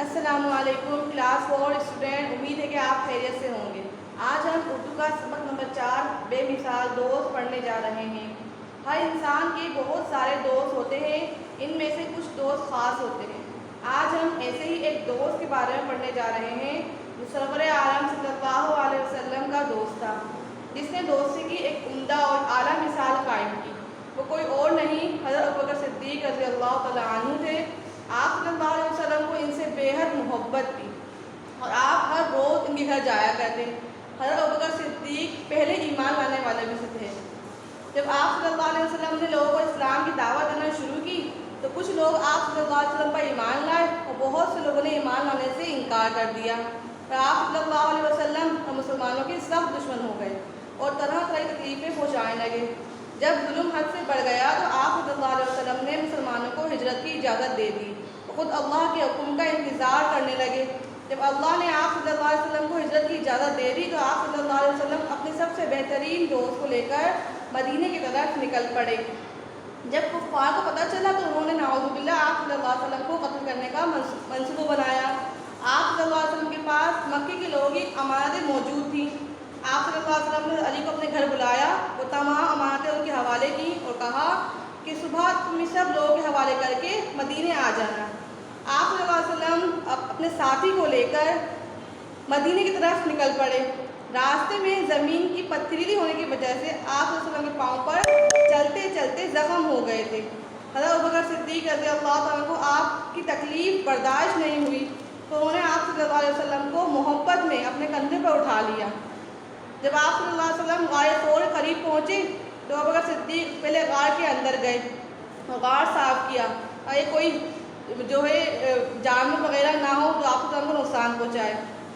السلام علیکم class 4 student, امید ہے کہ آپ خیریت سے ہوں گے۔ آج ہم اردو کا سبق نمبر 4 بے مثال دوست پڑھنے جا رہے ہیں۔ ہر انسان کے بہت سارے دوست ہوتے ہیں، ان میں سے کچھ دوست خاص ہوتے ہیں۔ آج ہم ایسے ہی ایک دوست کے بارے میں پڑھنے جا رہے ہیں جو سرور عالم صلی اللہ علیہ وسلم کا دوست تھا، جس نے دوستی کی ایک عمدہ اور اعلیٰ مثال قائم کی۔ وہ کوئی اور نہیں، حضرت ابوبکر صدیق رضی اللہ تعالیٰ عنہ تھے۔ آپ صلی اللہ علیہ وسلم کو ان سے بے حد محبت تھی اور آپ ہر روز ان کے گھر جایا کرتے۔ حضرت ابوبکر صدیق پہلے ایمان لانے والے میں سے تھے۔ جب آپ صلی اللہ علیہ وسلم نے لوگوں کو اسلام کی دعوت دینا شروع کی تو کچھ لوگ آپ صلی اللہ علیہ وسلم پر ایمان لائے اور بہت سے لوگوں نے ایمان لانے سے انکار کر دیا، اور آپ صلی اللہ علیہ وسلم اور مسلمانوں کے سخت دشمن ہو گئے اور طرح طرح کی تکلیفیں پہنچانے لگے۔ جب ظلم حد سے بڑھ گیا تو آپ صلی اللہ علیہ وسلم نے مسلمانوں کو ہجرت کی اجازت دے دی، خود اللہ کے حکم کا انتظار کرنے لگے۔ جب اللہ نے آپ صلی اللہ علیہ وسلم کو ہجرت کی اجازت دے دی تو آپ صلی اللہ علیہ وسلم اپنے سب سے بہترین دوست کو لے کر مدینے کی طرف نکل پڑے۔ جب کفار کو پتہ چلا تو انہوں نے نعوذ باللہ آپ صلی اللہ علیہ وسلم کو قتل کرنے کا منصوبہ بنایا۔ آپ صلی اللہ علیہ وسلم کے پاس مکے کے لوگوں کی امانتیں موجود تھیں۔ آپ صلی اللہ علیہ وسلم نے علی کو اپنے گھر بلایا، وہ تمام امانتیں ان کے حوالے کی اور کہا کہ صبح تم سب لوگوں کے حوالے کر کے مدینے آ جانا۔ آپ صلی اللہ علیہ وسلم اپنے ساتھی کو لے کر مدینے کی طرف نکل پڑے۔ راستے میں زمین کی پتھریلی ہونے کی وجہ سے آپ صلی اللہ علیہ وسلم کے پاؤں پر چلتے چلتے زخم ہو گئے تھے۔ حضرت ابوبکر صدیق رضی اللہ تعالیٰ کو آپ کی تکلیف برداشت نہیں ہوئی تو انہوں نے آپ صلی اللہ علیہ وسلم کو محبت میں اپنے کندھے پر اٹھا لیا۔ جب آپ صلی اللہ علیہ وسلم غار ثور کے قریب پہنچے تو ابوبکر صدیق پہلے غار کے اندر گئے اور غار صاف کیا اور یہ کوئی جو ہے جانور وغیرہ نہ ہو جو آپ صلی اللہ علیہ وسلم کو نقصان پہنچائے،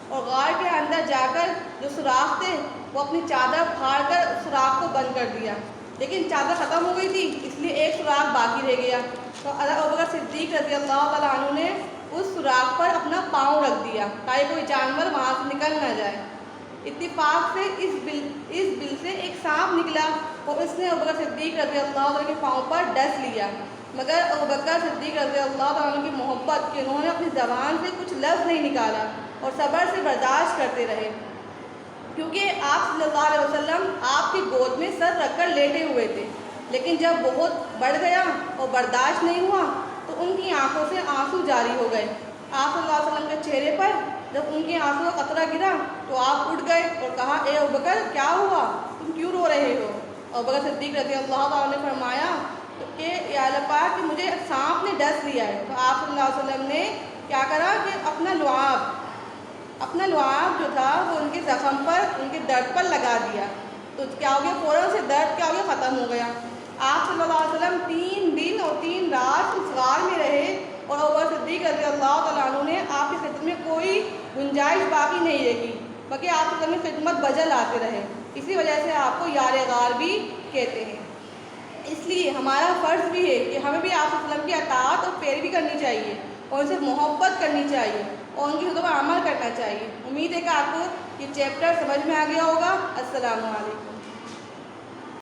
اور غار کے اندر جا کر جو سوراخ تھے وہ اپنی چادر پھاڑ کر اس سوراخ کو بند کر دیا، لیکن چادر ختم ہو گئی تھی اس لیے ایک سوراخ باقی رہ گیا۔ تو حضرت ابوبکر صدیق رضی اللہ تعالیٰ عنہ نے اس سوراخ پر اپنا پاؤں رکھ دیا تاکہ کوئی جانور وہاں سے نکل نہ جائے۔ اتفاق سے اس بل سے ایک سانپ نکلا اور اس نے ابوبکر صدیق رضی اللہ عنہ کے پاؤں پر ڈس لیا، مگر ابوبکر صدیق رضی اللہ عنہ کی محبت کہ انہوں نے اپنی زبان سے کچھ لفظ نہیں نکالا اور صبر سے برداشت کرتے رہے، کیونکہ آپ صلی اللہ علیہ وسلم آپ کی گود میں سر رکھ کر لیٹے ہوئے تھے، لیکن جب بہت بڑھ گیا اور برداشت نہیں ہوا تو ان کی آنکھوں سے آنسو جاری ہو گئے۔ آپ صلی اللہ علیہ وسلم کے چہرے پر جب ان کے آنسو کا قطرہ گرا تو آپ اٹھ گئے اور کہا، اے ابوبکر کیا ہوا، تم کیوں رو رہے ہو؟ ابوبکر صدیق رضی اللہ عنہ نے فرمایا کہ یا اللہ پاک کہ مجھے سانپ نے ڈس لیا ہے۔ تو آپ صلی اللہ علیہ وسلم نے کیا کرا کہ اپنا لعاب جو تھا وہ ان کے زخم پر، ان کے درد پر لگا دیا، تو کیا ہو گیا، فوراً سے درد کیا ہو گیا، ختم ہو گیا۔ آپ صلی اللہ علیہ وسلم 3 دن اور 3 رات اس غار میں رہے اور ابوبکر صدیق رضی اللہ تعالیٰ عنہ نے آپ کی خدمت میں کوئی گنجائش باقی نہیں رکھی، بلکہ آپ کی خدمت بجل آتے رہے، اسی وجہ سے آپ کو یار غار بھی کہتے ہیں۔ اس لیے ہمارا فرض بھی ہے کہ ہمیں بھی آپ صلی اللہ علیہ وسلم کی اطاعت اور پیروی کرنی چاہیے اور ان سے محبت کرنی چاہیے اور ان کی حدود پر عمل کرنا چاہیے۔ امید ہے کہ آپ کو یہ چیپٹر سمجھ میں آ گیا ہوگا۔ السلام علیکم۔